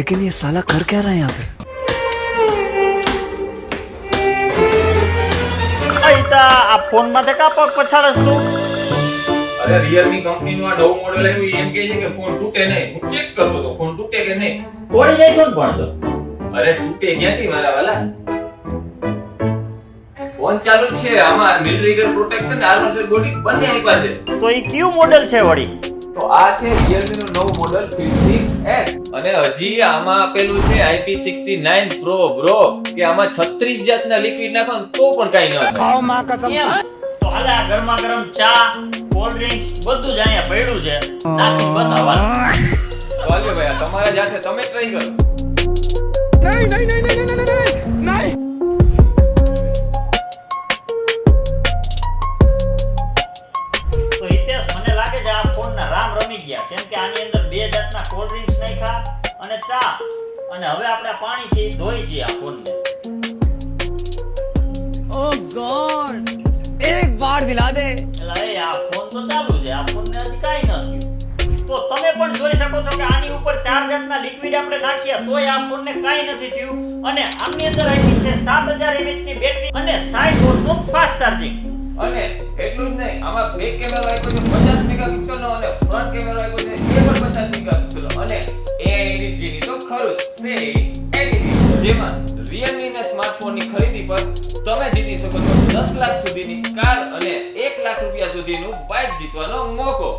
लेकिन ये साला कर क्या रहा है यहाँ पे? આ ફોન માંથી કા પગ પછાડસ તું? અરે Realme કંપનીનું આ નવું મોડેલ આવ્યું એમ કહે છે કે ફોન તૂટે નહીં. હું ચેક કરતો તો ફોન તૂટે કે નહીં. તોડી નાખ્યો ને પણ તો. અરે તૂટે ક્યાંથી મારા વાલા? ફોન ચાલુ જ છે. આમાં military grade protection armour shell body બંને આપ્યા છે. તો ઈ કયું મોડેલ છે વળી? તો આ છે Realme નું નવું મોડેલ 15X અને હજી આમાં આપેલું છે IP69 Pro બ્રો કે આમાં 36 જાતના લિક્વિડ નાખો ને તો પણ કાઈ ન થાય. તો હાલે આ ગરમા ગરમ ચા, કોલ્ડ ડ્રિંક્સ બધું જ અહીંયા પડ્યું છે. નાખી બતાવવાનું. તો હાલ્યો ભાઈ આ તમારા જાતે તમે ટ્રાય કરો. તો હિતેશ મને લાગે છે આ ફોનના રામ રમી ગયા કેમ કે આની અંદર બે જાતના કોલ્ડ ડ્રિંક્સ નાખ્યા અને ચા અને હવે આપણે પાણીથી ધોઈ છીએ આ ફોનને. Oh God! एक बार दिला दे. એટલે એ આ ફોન તો ચાલુ છે આ ફોનને હજી કાઈ ન થયું. તો તમે પણ જોઈ શકો છો કે આની ઉપર ચાર જાતના લિક્વિડ આપણે નાખ્યા તોય આ ફોનને કાઈ નથી થયું અને આની અંદર આવી છે 7000 mAh ની બેટરી અને 60 વોટનું ફાસ્ટ ચાર્જિંગ. અને એટલું જ નહીં આમાં બેક કેમેરો આપ્યો છે 50 મેગાપિક્સલનો અને ફ્રન્ટ કેમેરો આપ્યો છે એ પણ 50 મેગાપિક્સલનો અને AI એડિટ જેની તો ખરું જ છે એડિટ જેમાં Realme ના સ્માર્ટફોનની ખરીદી પર તમે જીતી શકો છો 10 લાખ સુધીની કાર અને 1 લાખ રૂપિયા સુધીનું બાઇક જીતવાનો મોકો.